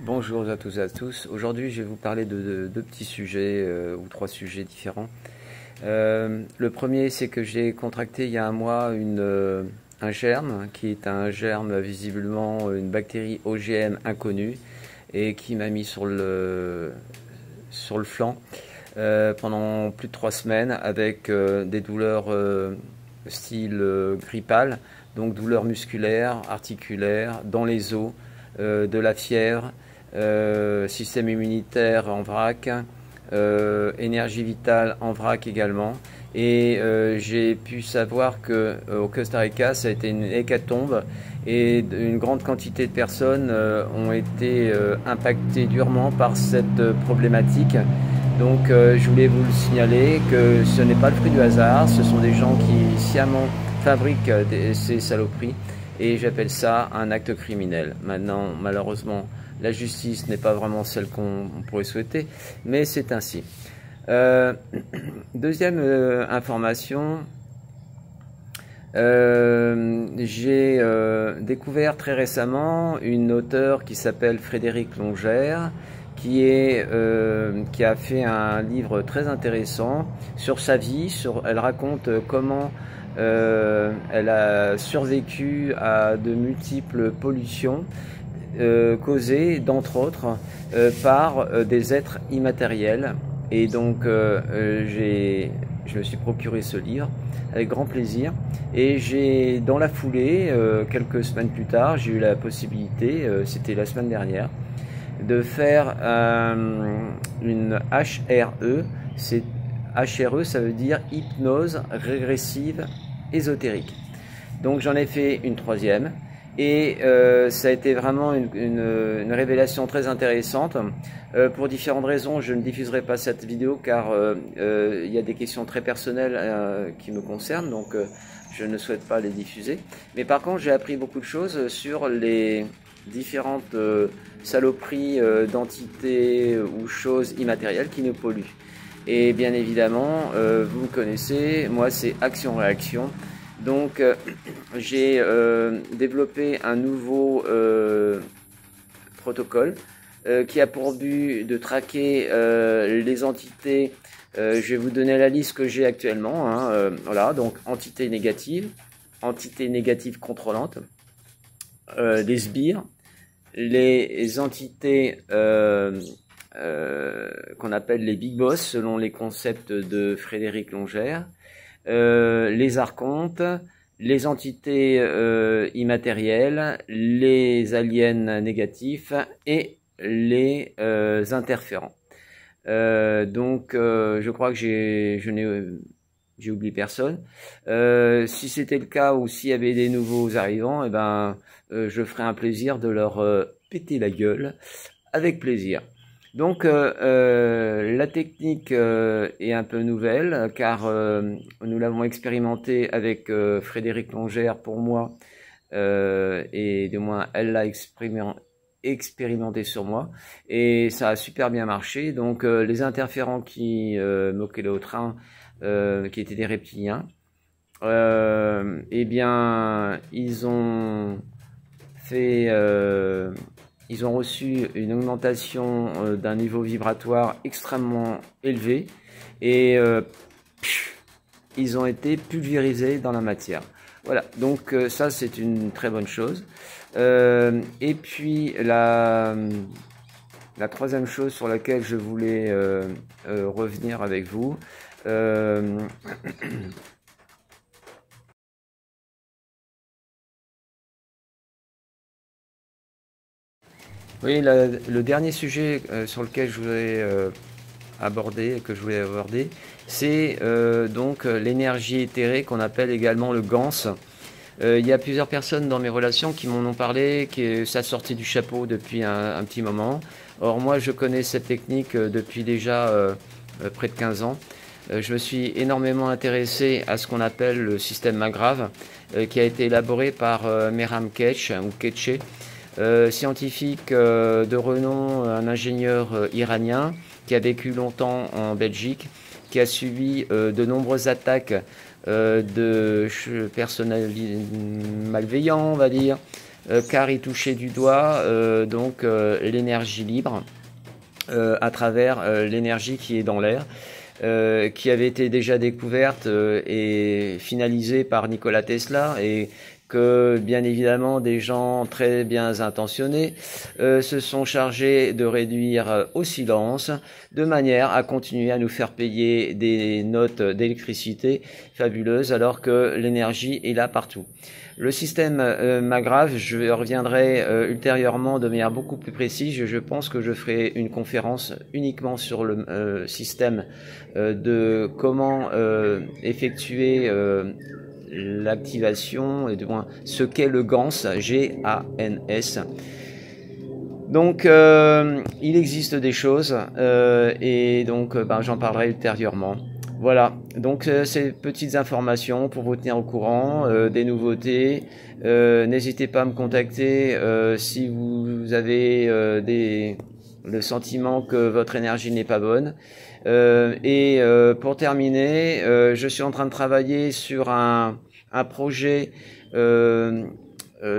Bonjour à tous et à tous. Aujourd'hui, je vais vous parler de deux petits sujets ou trois sujets différents. Le premier, c'est que j'ai contracté il y a un mois un germe, qui est un germe visiblement une bactérie OGM inconnue et qui m'a mis sur le flanc pendant plus de 3 semaines avec des douleurs style grippal, donc douleurs musculaires, articulaires, dans les os, de la fièvre, système immunitaire en vrac, énergie vitale en vrac également. Et j'ai pu savoir que au Costa Rica, ça a été une hécatombe et une grande quantité de personnes ont été impactées durement par cette problématique. Donc je voulais vous le signaler que ce n'est pas le fruit du hasard, ce sont des gens qui sciemment fabriquent ces saloperies et j'appelle ça un acte criminel. Maintenant, malheureusement, la justice n'est pas vraiment celle qu'on pourrait souhaiter, mais c'est ainsi. Deuxième information, j'ai découvert très récemment une auteure qui s'appelle Frédérique Longère, qui a fait un livre très intéressant sur sa vie. Elle raconte comment elle a survécu à de multiples pollutions causées, d'entre autres, par des êtres immatériels. Et donc, je me suis procuré ce livre avec grand plaisir. Et dans la foulée, quelques semaines plus tard, j'ai eu la possibilité, c'était la semaine dernière, de faire une HRE. HRE, ça veut dire hypnose régressive ésotérique. Donc j'en ai fait une troisième et ça a été vraiment une révélation très intéressante. Pour différentes raisons, je ne diffuserai pas cette vidéo car il y a des questions très personnelles qui me concernent, donc je ne souhaite pas les diffuser. Mais par contre, j'ai appris beaucoup de choses sur les différentes saloperies d'entités ou choses immatérielles qui nous polluent. Et bien évidemment, vous me connaissez, moi c'est action-réaction. Donc j'ai développé un nouveau protocole qui a pour but de traquer les entités. Je vais vous donner la liste que j'ai actuellement. Voilà, donc entités négatives contrôlantes, les sbires, les entités qu'on appelle les big boss selon les concepts de Frédérique Longère, les archontes, les entités immatérielles, les aliens négatifs et les interférents. Donc je crois que j'ai oublié personne. Si c'était le cas ou s'il y avait des nouveaux arrivants, eh ben, je ferai un plaisir de leur péter la gueule avec plaisir. Donc la technique est un peu nouvelle car nous l'avons expérimenté avec Frédérique Longère pour moi et du moins elle l'a expérimenté sur moi et ça a super bien marché. Donc les interférents qui moquaient le train, qui étaient des reptiliens, eh bien ils ont reçu une augmentation d'un niveau vibratoire extrêmement élevé et ils ont été pulvérisés dans la matière. Voilà, donc ça c'est une très bonne chose. Et puis la troisième chose sur laquelle je voulais revenir avec vous, oui, le dernier sujet sur lequel je voulais aborder, c'est donc l'énergie éthérée qu'on appelle également le GANS. Il y a plusieurs personnes dans mes relations qui m'en ont parlé, que ça sortait du chapeau depuis un petit moment. Or moi je connais cette technique depuis déjà près de 15 ans. Je me suis énormément intéressé à ce qu'on appelle le système Magrav, qui a été élaboré par Meram Ketch ou Ketche. Scientifique de renom, un ingénieur iranien qui a vécu longtemps en Belgique, qui a subi de nombreuses attaques de personnels malveillants, on va dire, car il touchait du doigt donc l'énergie libre à travers l'énergie qui est dans l'air. Qui avait été déjà découverte et finalisée par Nikola Tesla, et que bien évidemment des gens très bien intentionnés se sont chargés de réduire au silence, de manière à continuer à nous faire payer des notes d'électricité fabuleuses alors que l'énergie est là partout. Le système Magrav, je reviendrai ultérieurement de manière beaucoup plus précise. Je pense que je ferai une conférence uniquement sur le système de comment effectuer l'activation, et du moins ce qu'est le GANS, G-A-N-S. Donc il existe des choses et donc j'en parlerai ultérieurement. Voilà, donc ces petites informations pour vous tenir au courant des nouveautés. N'hésitez pas à me contacter si vous avez le sentiment que votre énergie n'est pas bonne. Pour terminer, je suis en train de travailler sur un projet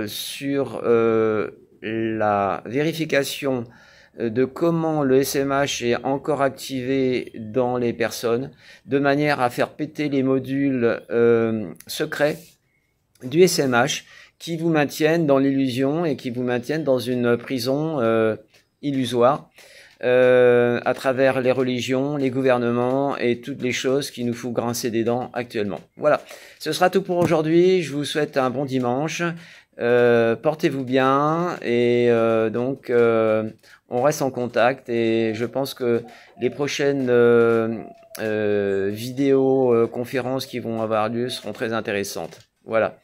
sur la vérification de comment le SMH est encore activé dans les personnes, de manière à faire péter les modules secrets du SMH qui vous maintiennent dans l'illusion et qui vous maintiennent dans une prison illusoire à travers les religions, les gouvernements et toutes les choses qui nous font grincer des dents actuellement. Voilà, ce sera tout pour aujourd'hui. Je vous souhaite un bon dimanche. Portez-vous bien et donc on reste en contact, et je pense que les prochaines vidéos conférences qui vont avoir lieu seront très intéressantes. Voilà.